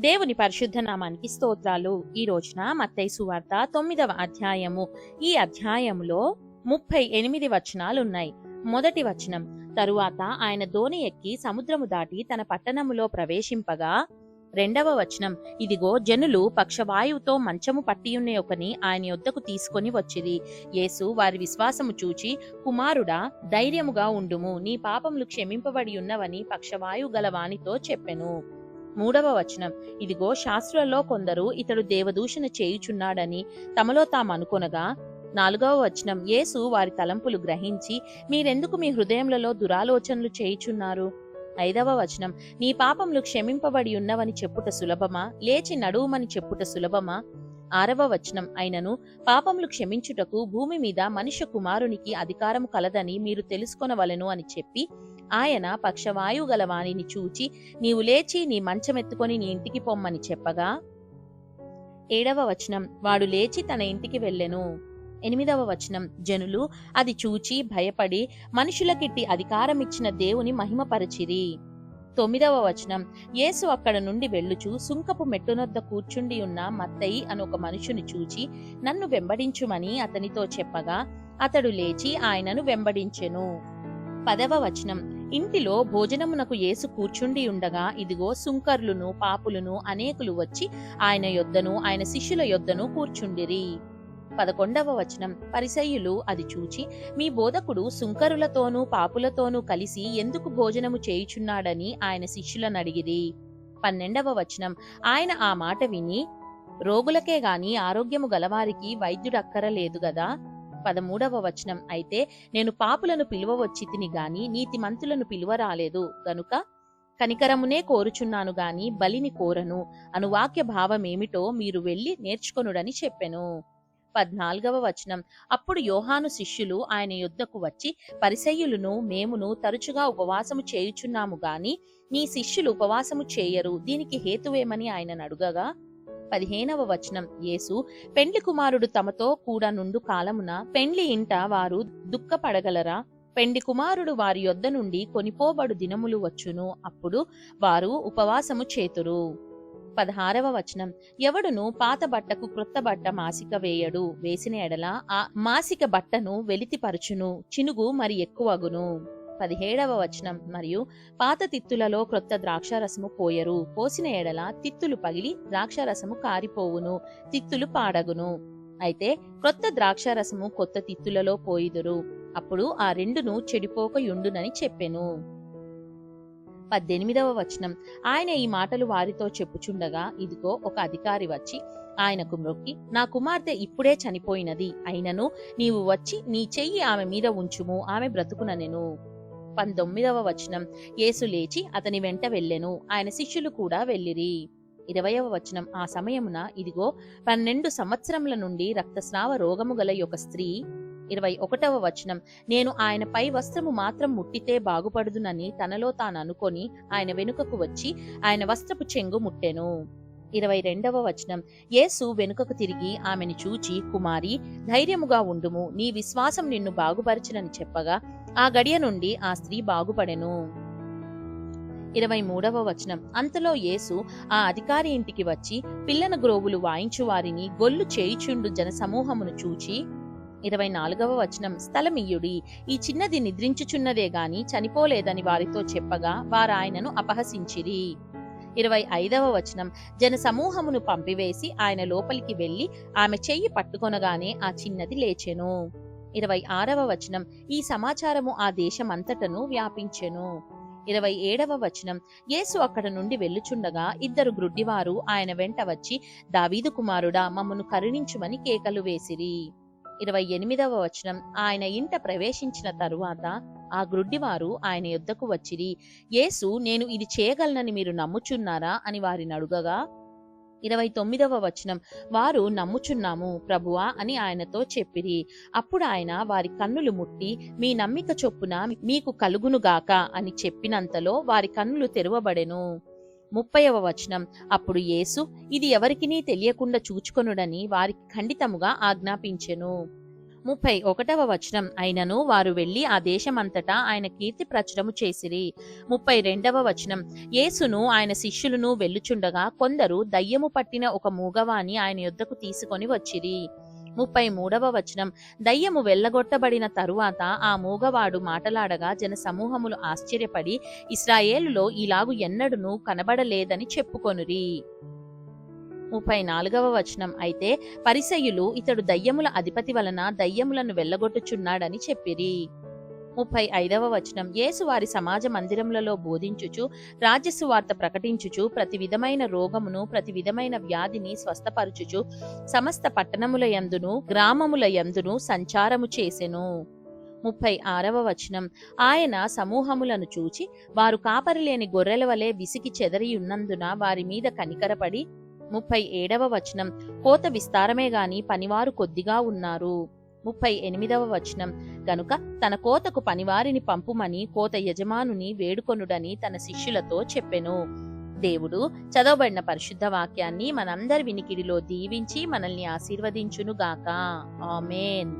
దేవుని పరిశుద్ధ నామానికి స్తోత్రాలు. ఈ రోజున మత్తయి సువార్త 9వ అధ్యాయము. ఈ అధ్యాయములో 38 వచనాలున్నాయి. మొదటి వచనం, తరువాత ఆయన దోణి ఎక్కి సముద్రము దాటి తన పట్టణములో ప్రవేశింపగా. రెండవ వచనం, ఇదిగో జనులు పక్షవాయువుతో మంచము పట్టియున్న ఒకని ఆయన యొద్దకు తీసుకొని వచ్చిరి. యేసు వారి విశ్వాసము చూచి, కుమారుడా, ధైర్యముగా ఉండుము, నీ పాపములు క్షమింపబడి ఉన్నవని పక్షవాయువు గల వానితో చెప్పెను. మూడవ వచనం, ఇదిగో శాస్త్రులలో కొందరు ఇతడు దేవదూషణ చేయుచున్నాడని తమలో తామనుకొనగా. నాలుగవ వచనం, యేసు వారి తలంపులు గ్రహించి, మీరెందుకు మీ హృదయములలో దురాలోచనలు చేయుచున్నారు? ఐదవ వచనం, నీ పాపములు క్షమింపబడి ఉన్నవని చెప్పుట సులభమా, లేచి నడువుమని చెప్పుట సులభమా? ఆరవ వచనం, అయినను పాపములు క్షమించుటకు భూమి మీద మనుష్య కుమారునికి అధికారము కలదని మీరు తెలుసుకొనవలెను అని చెప్పి, ఆయన పక్షవాయువు గల వానిని చూచి, నీవు లేచి నీ మంచమెత్తుకొని నీ ఇంటికి పొమ్మని చెప్పగా. ఏడవ వచనం, వాడు లేచి తన ఇంటికి వెళ్ళెను. ఎనిమిదవ వచనం, జనులు అది చూచి భయపడి మనుషులకిట్టి అధికారమిచ్చిన దేవుని మహిమపరచిరి. తొమ్మిదవ వచనం, యేసు అక్కడ నుండి వెళ్ళుచు సుంకపు మెట్టునొద్ద కూర్చుండి ఉన్న మత్తయి అనొక మనుషుని చూచి, నన్ను వెంబడించుమని అతనితో చెప్పగా, అతడు లేచి ఆయనను వెంబడించెను. పదవ వచనం, ఇంటిలో భోజనమునకు యేసు కూర్చుండి ఉండగా, ఇదిగో సుంకర్లును పాపులను అనేకులు వచ్చి ఆయన యొద్దను ఆయన శిష్యుల యొద్దను కూర్చుండిరి. 11వ వచనం, పరిసయ్యులు అది చూచి, మీ బోధకుడు సుంకరులతోనూ పాపులతోనూ కలిసి ఎందుకు భోజనము చేయుచున్నాడని ఆయన శిష్యులను అడిగిరి. 12వ వచనం, ఆయన ఆ మాట విని, రోగులకే గాని ఆరోగ్యము గలవారికి వైద్యుడక్కరలేదు గదా. 13వ వచనం, అయితే నేను పాపులను పిలువవచ్చితిని గాని నీతిమంతులను పిలువరాలేదు గనుక కనికరమునే కోరుచున్నాను గాని బలిని కోరను అను వాక్య భావమేమిటో మీరు వెళ్లి నేర్చుకొనుడని చెప్పెను. 14వ వచనం, అప్పుడు యోహాను శిష్యులు ఆయన యొద్దకు వచ్చి, పరిసయ్యులను మేమును తరచుగా ఉపవాసము చేయుచున్నాము గాని నీ శిష్యులు ఉపవాసము చేయరు, దీనికి హేతువేమని ఆయనను అడుగగా. 15వ వచనం, యేసు, పెండ్లి కుమారుడు తమతో కూడా నుండు కాలమున పెండ్లి ఇంట వారు దుఃఖపడగలరా? పెండ్లి కుమారుడు వారి యొద్ద నుండి కొనిపోబడు దినములు వచ్చును, అప్పుడు వారు ఉపవాసము చేతురు. 16వ వచనం, ఎవడును పాత బట్టకు క్రొత్త బట్ట మాసిక వేయడు, వేసిన ఎడల ఆ మాసిక బట్టను వెలితిపరచును, చినుగు మరి ఎక్కువగును. 17వ వచనం, మరియు పాత తిత్తులలో క్రొత్త ద్రాక్షారసము పోయరు, పోసిన ఎడల తిత్తులు పగిలి ద్రాక్షారసము కారిపోవును, తిత్తులు పాడగును. అయితే క్రొత్త ద్రాక్షారసము కొత్త తిత్తులలో పోయిదురు, అప్పుడు ఆ రెండును చెడిపోక యుండునని చెప్పెను. 18వ వచనం, ఆయన ఈ మాటలు వారితో చెప్పుచుండగా, ఇదిగో ఒక అధికారి వచ్చి ఆయనకు మ్రొక్కి, నా కుమార్తె ఇప్పుడే చనిపోయినది, అయినను నీవు వచ్చి నీ చెయ్యి ఆమె మీద ఉంచుము, ఆమె బ్రతుకుననెను. 19వ వచనం, యేసు లేచి అతని వెంట వెళ్ళెను, ఆయన శిష్యులు కూడా వెళ్ళిరి. 20వ వచనం, ఆ సమయమున ఇదిగో 12 సంవత్సరముల నుండి రక్తస్రావ రోగము గల ఒక స్త్రీ. 21వ వచనం, నేను ఆయన పై వస్త్రము మాత్రం ముట్టితే బాగుపడుదునని తనలో తాను అనుకొని ఆయన వెనుకకు వచ్చి ఆయన వస్త్రపు చెంగు ముట్టెను. 22వ వచనం, యేసు వెనుకకు తిరిగి ఆమెను చూచి, కుమారి, ధైర్యముగా ఉండుము, నీ విశ్వాసం నిన్ను బాగుపరచునని చెప్పగా, ఆ గడియ నుండి ఆ స్త్రీ బాగుపడెను. 23వ వచనం, అంతలో యేసు ఆ అధికారి ఇంటికి వచ్చి పిల్లన గ్రోవులు వాయించు వారిని గొల్లు చేయుచుండు జనసమూహమును చూచి. 24వ వచనం, స్థలమియ్యుడి, ఈ చిన్నది నిద్రించుచున్నదే గాని చనిపోలేదని వారితో చెప్పగా వారు ఆయనను అపహసించిరి. 25వ వచనం, జన సమూహమును పంపివేసి ఆయన లోపలికి వెళ్లి ఆమె చెయ్యి పట్టుకొనగానే ఆ చిన్నది లేచెను. 26వ వచనం, ఈ సమాచారము ఆ దేశమంతటను వ్యాపించెను. 27వ వచనం, యేసు అక్కడ నుండి వెళ్ళుచుండగా ఇద్దరు గ్రుడ్డివారు ఆయన వెంట వచ్చి, దావీదు కుమారుడా, మమ్మను కరుణించుమని కేకలు వేసిరి. 28వ వచనం, ఆయన ఇంట ప్రవేశించిన తరువాత ఆ గ్రుడ్డివారు ఆయన యొద్దకు వచ్చిరి. యేసు, నేను ఇది చేయగలనని మీరు నమ్ముచున్నారా అని వారిని అడుగగా. 29వ వచనం, వారు నమ్ముచున్నాము ప్రభువా అని ఆయనతో చెప్పిరి. అప్పుడు ఆయన వారి కన్నులు ముట్టి, మీ నమ్మిక చొప్పున మీకు కలుగునుగాక అని చెప్పినంతలో వారి కన్నులు తెరవబడెను. 30వ వచనం, అప్పుడు యేసు, ఇది ఎవరికినీ తెలియకుండా చూచుకొనుడని వారికి ఖండితముగా ఆజ్ఞాపించెను. 31వ వచనం, అయినను వారు వెళ్లి ఆ దేశమంతటా ఆయన కీర్తి ప్రచురము చేసిరి. 32వ వచనం, యేసును ఆయన శిష్యులను వెళ్ళుచుండగా కొందరు దయ్యము పట్టిన ఒక మూగవాని ఆయన యొద్దకు తీసుకొని వచ్చిరి. 33వ వచనం, దయ్యము వెళ్ళగొట్టబడిన తరువాత ఆ మూగవాడు మాటలాడగా జన సమూహములు ఆశ్చర్యపడి ఇశ్రాయేలులో ఇలాగు ఎన్నడునూ కనబడలేదని చెప్పుకొనిరి. 34వ వచనం, అయితే పరిసయ్యులు ఇతడు దయ్యముల అధిపతి వలన దయ్యములను వెళ్ళగొట్టుచున్నాడని చెప్పిరి. 35వ వచనం, యేసు వారి సమాజ మందిరములలో బోధించుచు రాజ్యసువార్త ప్రకటించుచు ప్రతి విధమైన రోగమును ప్రతి విధమైన వ్యాధిని స్వస్థపరచుచు సమస్త పట్టణముల యందును గ్రామముల యందును సంచారము చేసెను. 36వ వచనం, ఆయన సమూహములను చూచి వారు కాపరిలేని గొర్రెల వలె విసికి చెదరియున్నందున వారి మీద కనికరపడి 37వ వచనం, కోత విస్తారమే గాని పనివారు కొద్దిగా ఉన్నారు. 38వ వచనం, గనుక తన కోతకు పనివారిని పంపుమని కోత యజమానుని వేడుకొనుడని తన శిష్యులతో చెప్పెను. దేవుడు చదవబడిన పరిశుద్ధ వాక్యాన్ని మనందరి వినికిడిలో దీవించి మనల్ని ఆశీర్వదించునుగాక. ఆమేన్.